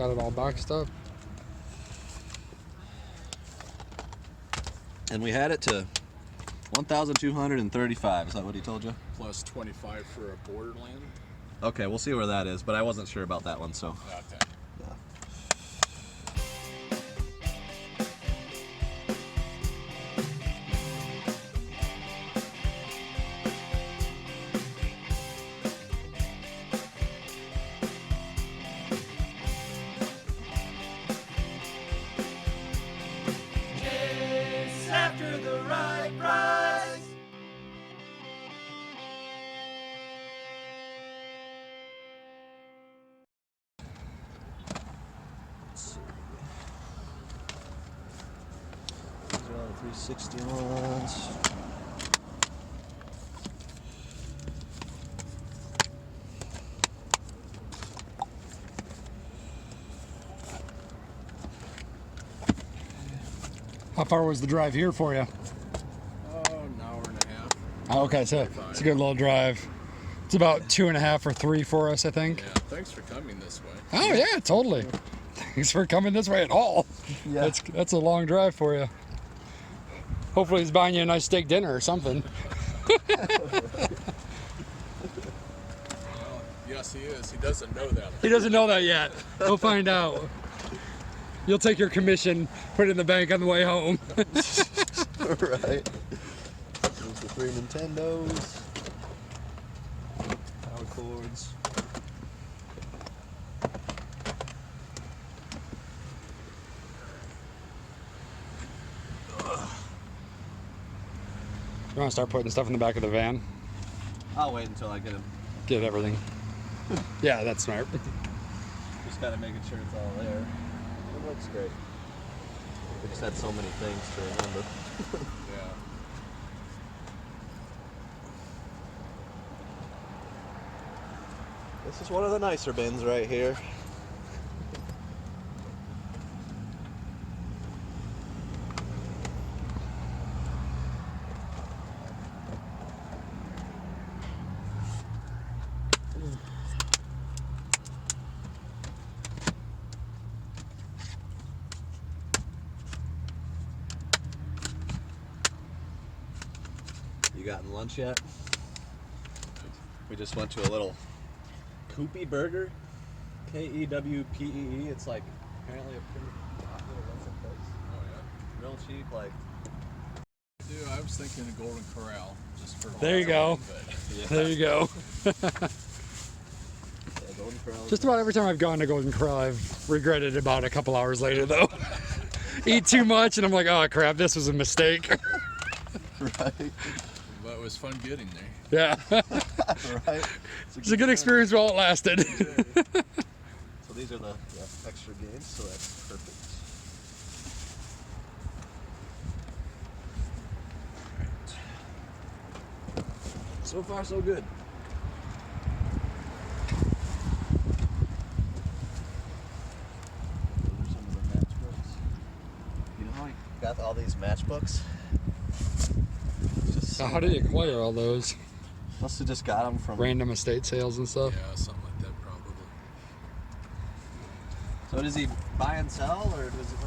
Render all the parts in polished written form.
got it all boxed up. And we had it to 1,235. Is that what he told you? Plus 25 for a Borderland. Okay, we'll see where that is, but I wasn't sure about that one, so. Okay. Yeah. Chase after the right price. These are all the 361s. How far was the drive here for you? Oh, an hour and a half. Oh, okay, so it's a good little drive. It's about 2.5 or 3 for us, I think. Yeah, thanks for coming this way. Oh yeah, totally. Thanks for coming this way at all. Yeah. That's a long drive for you. Hopefully he's buying you a nice steak dinner or something. Well, yes, he is. He doesn't know that. He doesn't know that yet. He'll find out. You'll take your commission, put it in the bank on the way home. Right. There's the 3 Nintendos. Power cords. You want to start putting stuff in the back of the van? I'll wait until I get him. Get everything. Yeah, that's smart. Just gotta making sure it's all there. It looks great. We just had so many things to remember. Yeah. This is one of the nicer bins right here. You gotten lunch yet? We just went to a little Koopy Burger, K-E-W-P-E-E. It's like apparently a pretty popular local place. Oh, yeah. Real cheap, like. Dude, I was thinking of Golden Corral just for. There you go. Yeah. There you go. Yeah, Golden Corral. Just about every time I've gone to Golden Corral, I've regretted about a couple hours later, though. Eat too much, and I'm like, oh crap, this was a mistake. Right. But it was fun getting there. Yeah. Right. It's a good experience while it lasted. So these are the extra games, so that's perfect. Right. So far, so good. Those are some of the matchbooks. You know how I got all these matchbooks? So how did you acquire all those? Must have just got them from. Random estate sales and stuff? Yeah, something like that probably. So does he buy and sell, or does it?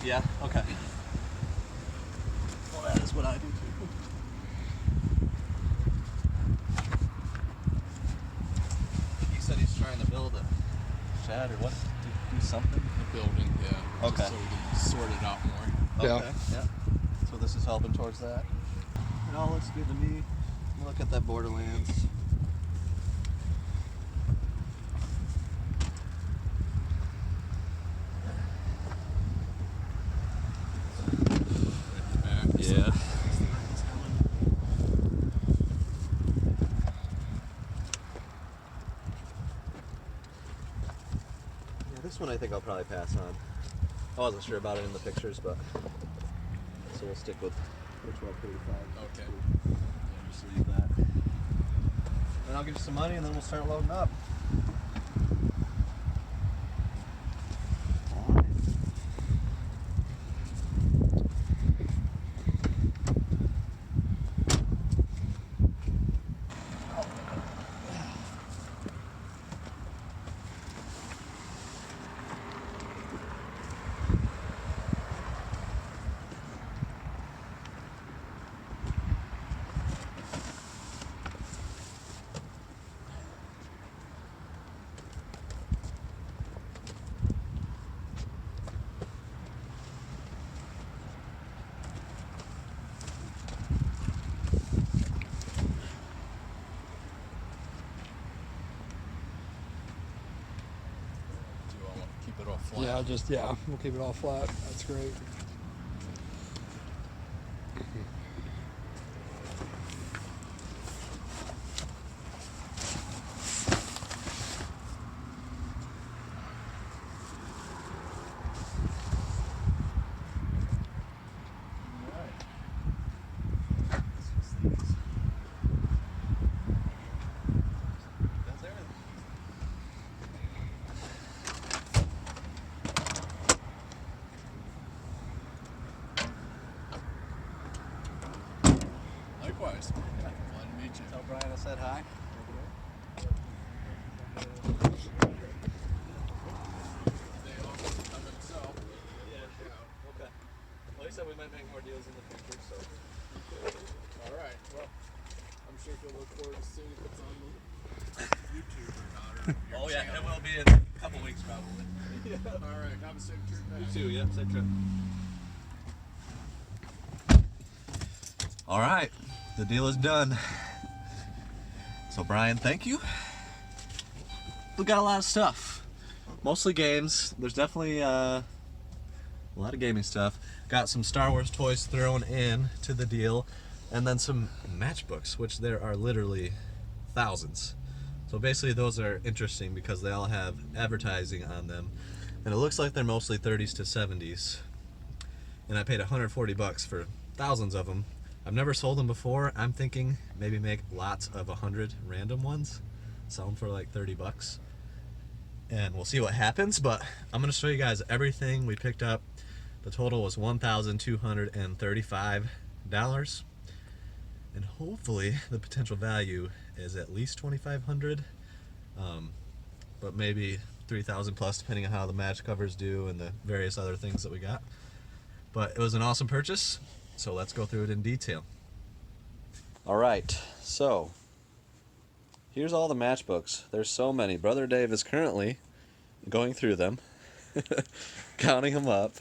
Yeah. Yeah. Okay. Well, that is what I do too. He said he's trying to build a shed or what? Do something. The building, yeah. Okay. Just so we can sort it out more. Yeah. Okay. Yeah. So this is helping towards that. It all looks good to me. Look at that Borderlands. Back. Yeah. This one I think I'll probably pass on. I wasn't sure about it in the pictures, but so we'll stick with 1235. Okay. Yeah, just leave that. Then I'll give you some money and then we'll start loading up. flat. Yeah, we'll keep it all flat. That's great. Likewise. Glad to meet you. Tell Brian I said hi. Day off of himself. Yeah. Okay. Well, he said we might make more deals in the future, so. All right. Well, I'm sure he'll look forward to seeing if it's on the YouTube or not. Or your Oh yeah, channel. it will be in a couple weeks probably. All right. Have a safe trip back. You too, yeah, safe trip. All right, the deal is done. So Brian, thank you. We got a lot of stuff, mostly games. There's definitely a lot of gaming stuff. Got some Star Wars toys thrown in to the deal, and then some matchbooks, which there are literally thousands. So basically those are interesting because they all have advertising on them, and it looks like they're mostly 30s to 70s. And I paid $140 for thousands of them. I've never sold them before. I'm thinking maybe make lots of 100 random ones, sell them for like $30, and we'll see what happens. But I'm gonna show you guys everything we picked up. The total was $1,235, and hopefully the potential value is at least $2,500, but maybe 3,000 plus, depending on how the match covers do and the various other things that we got. But it was an awesome purchase, so let's go through it in detail. All right, so here's all the matchbooks. There's so many. Brother Dave is currently going through them, counting them up,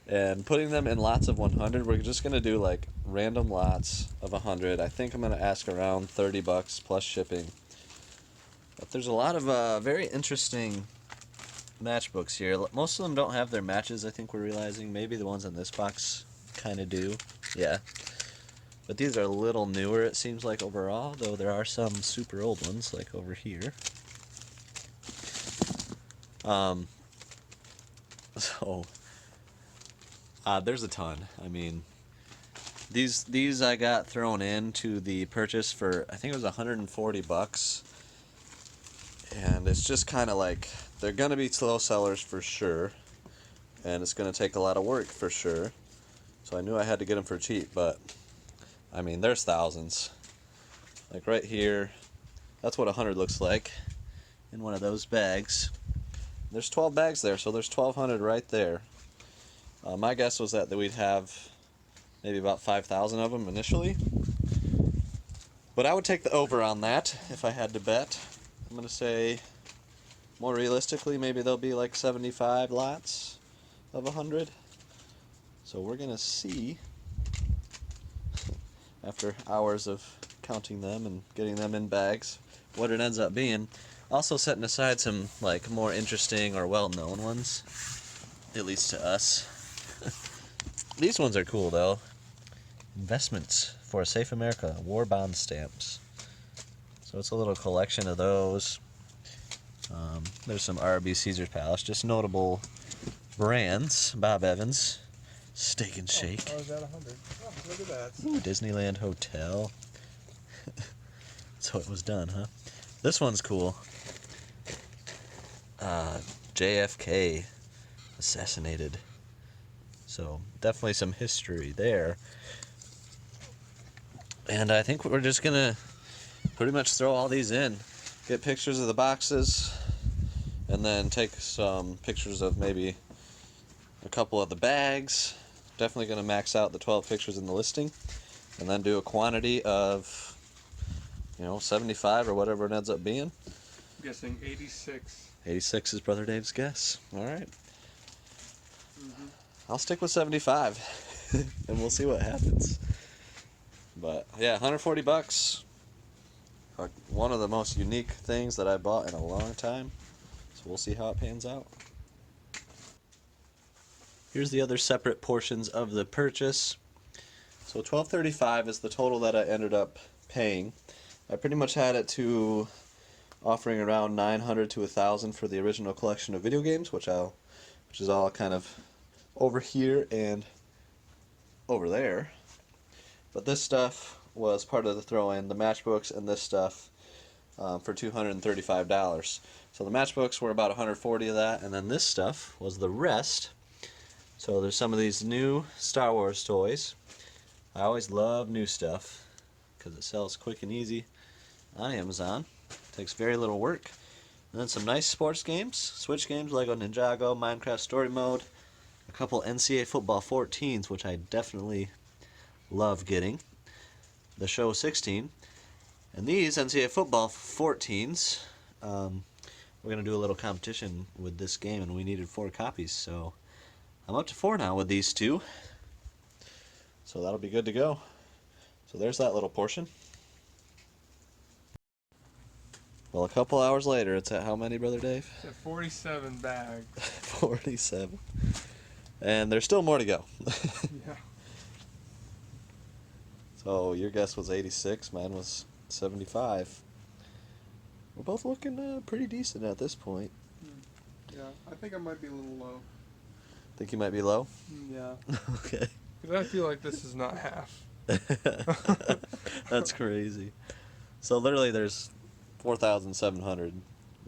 and putting them in lots of 100. We're just gonna do like random lots of 100. I think I'm gonna ask around $30 plus shipping. But there's a lot of very interesting matchbooks here. Most of them don't have their matches, I think we're realizing. Maybe the ones in this box kind of do. Yeah. But these are a little newer, it seems like, overall, though there are some super old ones, like over here. There's a ton. I mean, these I got thrown into the purchase for, I think it was $140. And it's just kind of like, they're going to be slow sellers for sure, and it's going to take a lot of work for sure. So I knew I had to get them for cheap, but I mean, there's thousands. Like right here, that's what 100 looks like in one of those bags. There's 12 bags there, so there's 1,200 right there. My guess was that we'd have maybe about 5,000 of them initially, but I would take the over on that if I had to bet. I'm going to say, more realistically, maybe there'll be like 75 lots of 100. So we're going to see, after hours of counting them and getting them in bags, what it ends up being. Also setting aside some like more interesting or well-known ones, at least to us. These ones are cool though. Investments for a Safe America, war bond stamps. So it's a little collection of those. There's some RB Caesar's Palace, just notable brands. Bob Evans, Steak and Shake. I was at 100. Oh, look at that. Ooh, Disneyland Hotel. So it was done, huh? This one's cool. JFK assassinated. So definitely some history there. And I think we're just gonna pretty much throw all these in, get pictures of the boxes, and then take some pictures of maybe a couple of the bags. Definitely gonna max out the 12 pictures in the listing, and then do a quantity of, 75 or whatever it ends up being. I'm guessing 86. 86 is Brother Dave's guess. All right. I'll stick with 75, and we'll see what happens. But yeah, $140. One of the most unique things that I bought in a long time. So we'll see how it pans out. Here's the other separate portions of the purchase. So $12.35 is the total that I ended up paying. I pretty much had it to offering around $900 to $1,000 for the original collection of video games, which is all kind of over here and over there. But this stuff was part of the throw-in, the matchbooks and this stuff for $235. So the matchbooks were about $140 of that, and then this stuff was the rest. So there's some of these new Star Wars toys. I always love new stuff because it sells quick and easy on Amazon. Takes very little work. And then some nice sports games, Switch games, Lego Ninjago, Minecraft Story Mode, a couple NCAA Football 14s, which I definitely love getting, the Show 16, and these NCAA Football 14s, we're going to do a little competition with this game, and we needed 4 copies, so I'm up to 4 now with these 2, so that'll be good to go. So there's that little portion. Well, a couple hours later, it's at how many, Brother Dave? It's at 47 bags. 47. And there's still more to go. Yeah. So your guess was 86, mine was 75. We're both looking pretty decent at this point. Yeah, I think I might be a little low. Think you might be low? Yeah. Okay. Because I feel like this is not half. That's crazy. So literally there's 4,700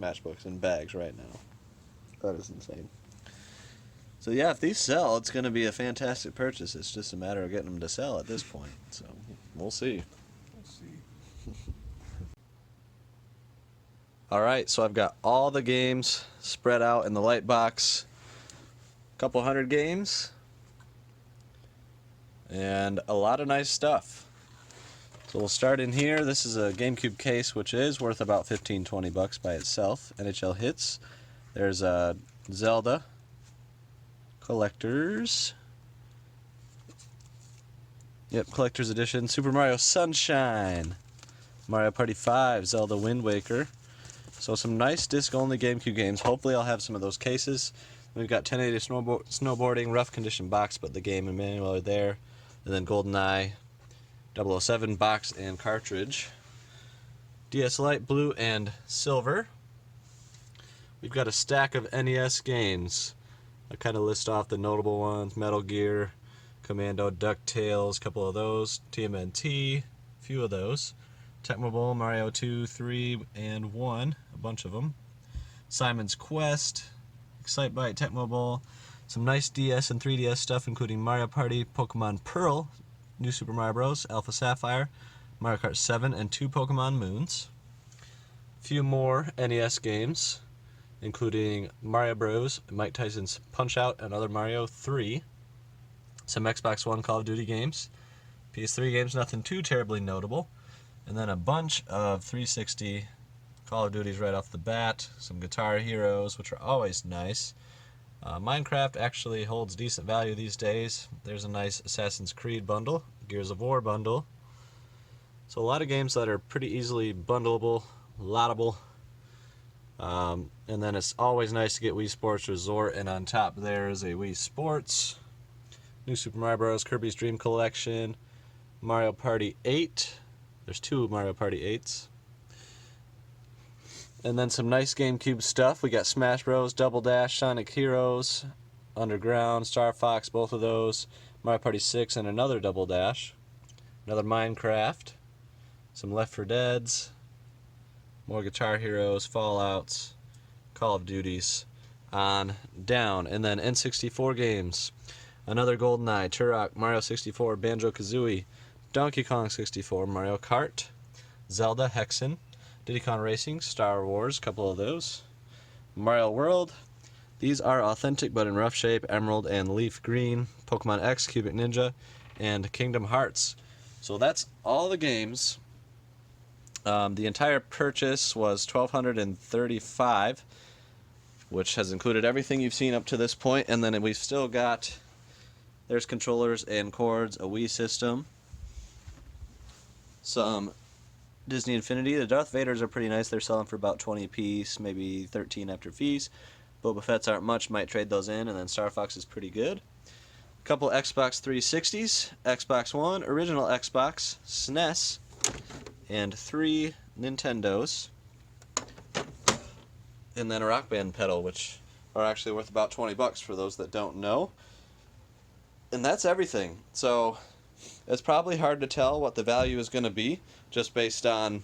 matchbooks in bags right now. That is insane. So yeah, if these sell, it's going to be a fantastic purchase. It's just a matter of getting them to sell at this point. So we'll see. We'll see. Alright, so I've got all the games spread out in the light box. A couple hundred games. And a lot of nice stuff. So we'll start in here. This is a GameCube case, which is worth about $15-20 by itself. NHL Hits. There's a Zelda Collectors. Yep, Collector's Edition. Super Mario Sunshine. Mario Party 5. Zelda Wind Waker. So some nice disc-only GameCube games. Hopefully I'll have some of those cases. We've got 1080 Snowboarding, rough condition box, but the game and manual are there. And then GoldenEye 007 box and cartridge. DS Lite, blue and silver. We've got a stack of NES games. I kind of list off the notable ones: Metal Gear, Commando, DuckTales, a couple of those, TMNT, a few of those, Tecmo Bowl, Mario 2, 3, and 1, a bunch of them, Simon's Quest, Excitebike, Tecmo Bowl, some nice DS and 3DS stuff, including Mario Party, Pokemon Pearl, New Super Mario Bros., Alpha Sapphire, Mario Kart 7, and 2 Pokemon Moons. A few more NES games, including Mario Bros., Mike Tyson's Punch-Out!, and other Mario 3. Some Xbox One Call of Duty games. PS3 games, nothing too terribly notable. And then a bunch of 360 Call of Duties right off the bat. Some Guitar Heroes, which are always nice. Minecraft actually holds decent value these days. There's a nice Assassin's Creed bundle, Gears of War bundle. So a lot of games that are pretty easily bundleable, lottable. And then it's always nice to get Wii Sports Resort, and on top there is a Wii Sports, New Super Mario Bros., Kirby's Dream Collection, Mario Party 8. There's 2 Mario Party 8s. And then some nice GameCube stuff. We got Smash Bros., Double Dash, Sonic Heroes, Underground, Star Fox, both of those, Mario Party 6, and another Double Dash. Another Minecraft, some Left 4 Deads, more Guitar Heroes, Fallouts, Call of Duties, on down. And then N64 games. Another GoldenEye, Turok, Mario 64, Banjo-Kazooie, Donkey Kong 64, Mario Kart, Zelda, Hexen, Diddy Kong Racing, Star Wars, a couple of those, Mario World. These are authentic but in rough shape, Emerald and Leaf Green, Pokemon X, Cubic Ninja, and Kingdom Hearts. So that's all the games. The entire purchase was $1,235, which has included everything you've seen up to this point, and then we've still got, there's controllers and cords, a Wii system, some Disney Infinity. The Darth Vaders are pretty nice. They're selling for about 20 a piece, maybe 13 after fees. Boba Fett's aren't much, might trade those in, and then Star Fox is pretty good. couple Xbox 360s, Xbox One, original Xbox, SNES, and 3 Nintendos. And then a Rock Band pedal, which are actually worth about 20 bucks for those that don't know. And that's everything. So it's probably hard to tell what the value is going to be just based on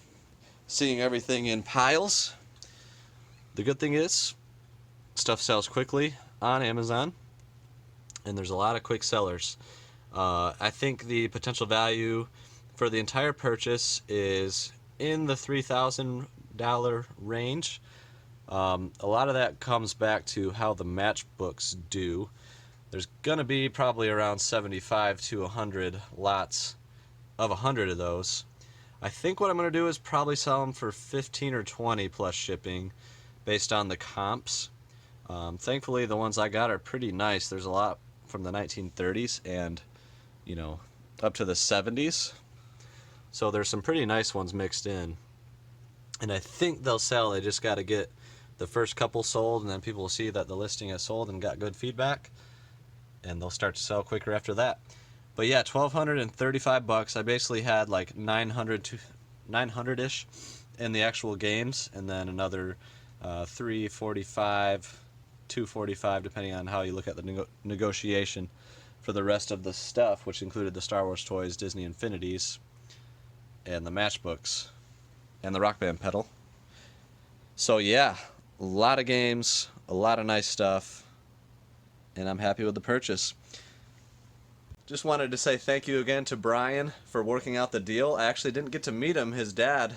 seeing everything in piles. The good thing is stuff sells quickly on Amazon, and there's a lot of quick sellers. I think the potential value for the entire purchase is in the $3,000 range. A lot of that comes back to how the matchbooks do. There's going to be probably around 75 to 100 lots of 100 of those. I think what I'm going to do is probably sell them for 15 or 20 plus shipping based on the comps. Thankfully, the ones I got are pretty nice. There's a lot from the 1930s and, you know, up to the 70s. So there's some pretty nice ones mixed in. And I think they'll sell. They just got to get the first couple sold, and then people will see that the listing has sold and got good feedback, and they'll start to sell quicker after that. But yeah, $1,235. I basically had like 900-ish in the actual games, and then another $345, $245, depending on how you look at the negotiation for the rest of the stuff, which included the Star Wars toys, Disney Infinities, and the matchbooks, and the Rock Band pedal. So yeah, a lot of games, a lot of nice stuff, and I'm happy with the purchase. Just wanted to say thank you again to Brian for working out the deal. I actually didn't get to meet him. His dad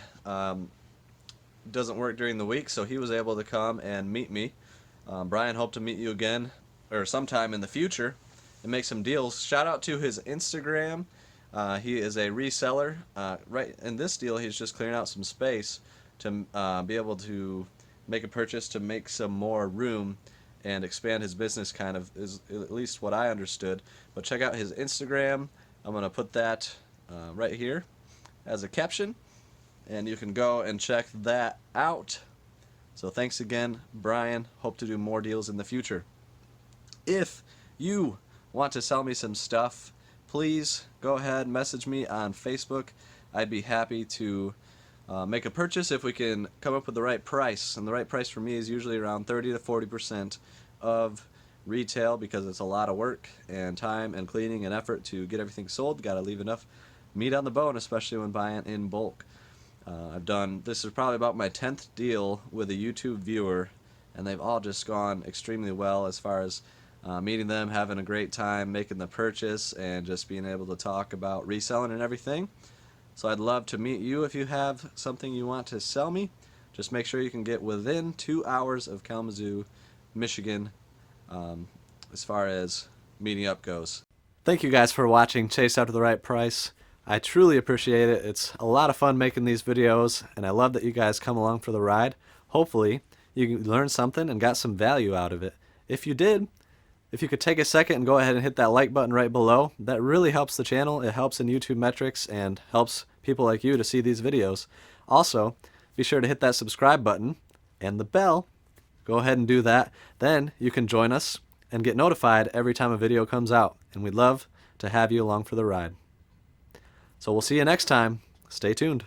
doesn't work during the week, so he was able to come and meet me. Brian, hope to meet you again or sometime in the future and make some deals. Shout out to his Instagram. He is a reseller. Right in this deal, he's just clearing out some space to be able to make a purchase to make some more room and expand his business, kind of, is at least what I understood. But check out his Instagram. I'm going to put that right here as a caption, and you can go and check that out. So thanks again, Brian. Hope to do more deals in the future. If you want to sell me some stuff, please go ahead, message me on Facebook. I'd be happy to make a purchase if we can come up with the right price. And the right price for me is usually around 30 to 40% of retail, because it's a lot of work and time and cleaning and effort to get everything sold. Got to leave enough meat on the bone, especially when buying in bulk. This is probably about my 10th deal with a YouTube viewer, and they've all just gone extremely well as far as meeting them, having a great time, making the purchase, and just being able to talk about reselling and everything. So I'd love to meet you if you have something you want to sell me. Just make sure you can get within 2 hours of Kalamazoo, Michigan, as far as meeting up goes. Thank you guys for watching Chase After the Right Price. I truly appreciate it. It's a lot of fun making these videos, and I love that you guys come along for the ride. Hopefully you learned something and got some value out of it. If you did, if you could take a second and go ahead and hit that like button right below, that really helps the channel. It helps in YouTube metrics and helps people like you to see these videos. Also, be sure to hit that subscribe button and the bell. Go ahead and do that. Then you can join us and get notified every time a video comes out. And we'd love to have you along for the ride. So we'll see you next time. Stay tuned.